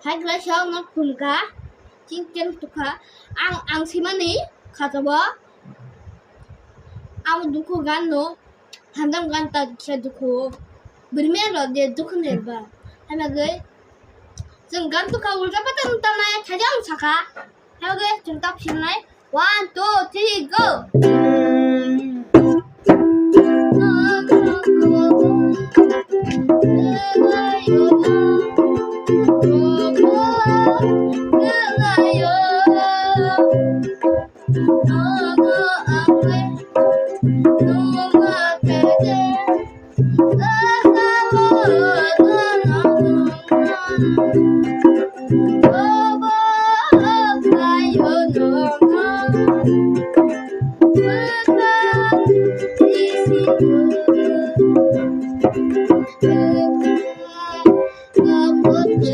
हाइग्रासाव ना खुलगा चिंकेन तुखा आं सिमानि खाजाबा आं दुखु गानो handam ganta kia duku bermelo dia dukun leba hanagai जों गानखौ उल्टा-पाल्टा उल्टानाय थाजों साखा हागे जों ता फिरनाय 1 2 3 गो